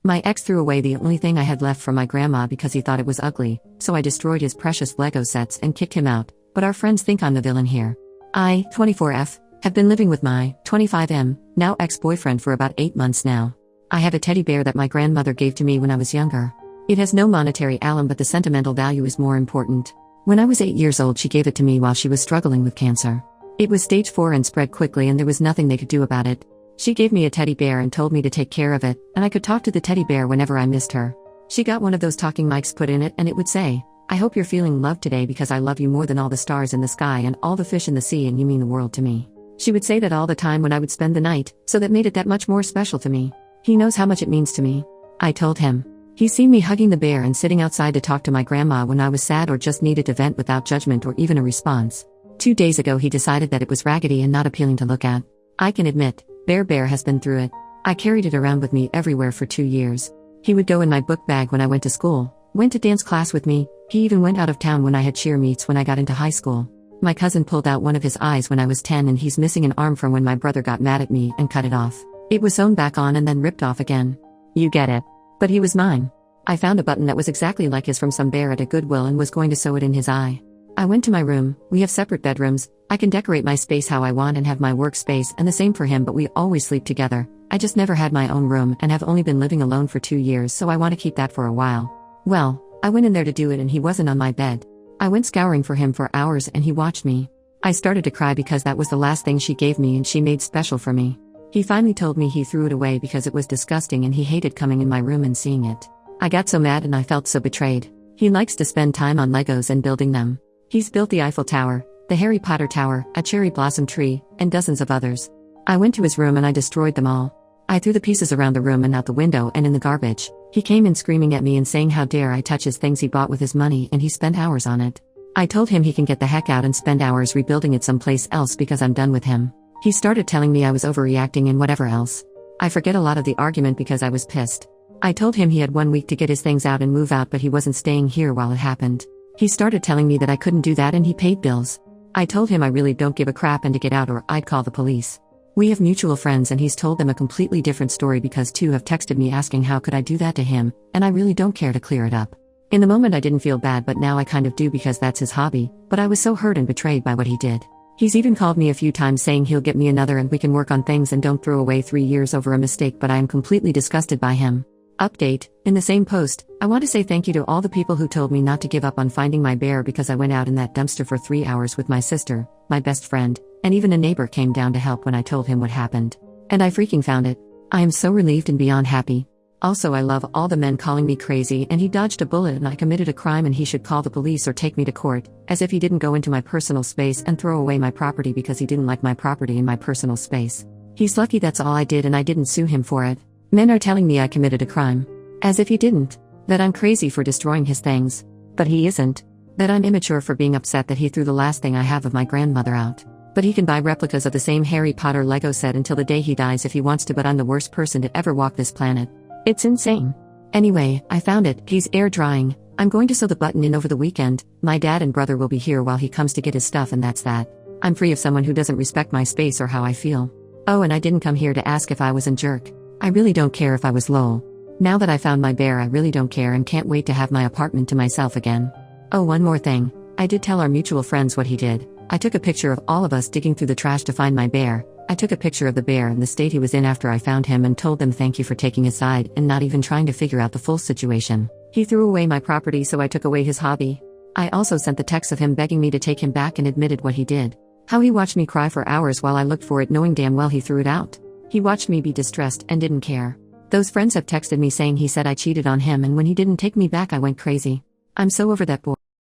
My ex threw away the only thing I had left from my grandma because he thought it was ugly, so I destroyed his precious Lego sets and kicked him out, but our friends think I'm the villain here. I, 24F, have been living with my 25M, now ex-boyfriend for about 8 months now. I have a teddy bear that my grandmother gave to me when I was younger. It has no monetary alum, but the sentimental value is more important. When I was 8 years old, she gave it to me while she was struggling with cancer. It was stage 4 and spread quickly, and there was nothing they could do about it. She gave me a teddy bear and told me to take care of it, and I could talk to the teddy bear whenever I missed her. She got one of those talking mics put in it, and it would say, "I hope you're feeling loved today because I love you more than all the stars in the sky and all the fish in the sea, and you mean the world to me." She would say that all the time when I would spend the night, so that made it that much more special to me. He knows how much it means to me. I told him. He's seen me hugging the bear and sitting outside to talk to my grandma when I was sad or just needed to vent without judgment or even a response. 2 days ago he decided that it was raggedy and not appealing to look at. I can admit, Bear has been through it. I carried it around with me everywhere for 2 years. He would go in my book bag when I went to school, went to dance class with me, he even went out of town when I had cheer meets when I got into high school. My cousin pulled out one of his eyes when I was 10, and he's missing an arm from when my brother got mad at me and cut it off. It was sewn back on and then ripped off again. You get it. But he was mine. I found a button that was exactly like his from some bear at a Goodwill and was going to sew it in his eye. I went to my room. We have separate bedrooms. I can decorate my space how I want and have my workspace, and the same for him, but we always sleep together. I just never had my own room and have only been living alone for 2 years, so I want to keep that for a while. Well, I went in there to do it and he wasn't on my bed. I went scouring for him for hours and he watched me. I started to cry because that was the last thing she gave me and she made special for me. He finally told me he threw it away because it was disgusting and he hated coming in my room and seeing it. I got so mad and I felt so betrayed. He likes to spend time on Legos and building them. He's built the Eiffel Tower, the Harry Potter Tower, a cherry blossom tree, and dozens of others. I went to his room and I destroyed them all. I threw the pieces around the room and out the window and in the garbage. He came in screaming at me and saying how dare I touch his things he bought with his money, and he spent hours on it. I told him he can get the heck out and spend hours rebuilding it someplace else because I'm done with him. He started telling me I was overreacting and whatever else. I forget a lot of the argument because I was pissed. I told him he had 1 week to get his things out and move out, but he wasn't staying here while it happened. He started telling me that I couldn't do that and he paid bills. I told him I really don't give a crap and to get out or I'd call the police. We have mutual friends and he's told them a completely different story because 2 have texted me asking how could I do that to him, and I really don't care to clear it up. In the moment I didn't feel bad, but now I kind of do because that's his hobby, but I was so hurt and betrayed by what he did. He's even called me a few times saying he'll get me another and we can work on things and don't throw away 3 years over a mistake, but I am completely disgusted by him. Update, in the same post, I want to say thank you to all the people who told me not to give up on finding my bear because I went out in that dumpster for 3 hours with my sister, my best friend, and even a neighbor came down to help when I told him what happened. And I freaking found it. I am so relieved and beyond happy. Also, I love all the men calling me crazy and he dodged a bullet and I committed a crime and he should call the police or take me to court, as if he didn't go into my personal space and throw away my property because he didn't like my property in my personal space. He's lucky that's all I did and I didn't sue him for it. Men are telling me I committed a crime. As if he didn't. That I'm crazy for destroying his things. But he isn't. That I'm immature for being upset that he threw the last thing I have of my grandmother out. But he can buy replicas of the same Harry Potter Lego set until the day he dies if he wants to, but I'm the worst person to ever walk this planet. It's insane. Anyway, I found it. He's air drying. I'm going to sew the button in over the weekend. My dad and brother will be here while he comes to get his stuff, and that's that. I'm free of someone who doesn't respect my space or how I feel. Oh, and I didn't come here to ask if I was a jerk. I really don't care if I was lol. Now that I found my bear, I really don't care and can't wait to have my apartment to myself again. Oh, one more thing. I did tell our mutual friends what he did. I took a picture of all of us digging through the trash to find my bear. I took a picture of the bear and the state he was in after I found him and told them thank you for taking his side and not even trying to figure out the full situation. He threw away my property, so I took away his hobby. I also sent the text of him begging me to take him back and admitted what he did. How he watched me cry for hours while I looked for it, knowing damn well he threw it out. He watched me be distressed and didn't care. Those friends have texted me saying he said I cheated on him, and when he didn't take me back I went crazy. I'm so over that boy.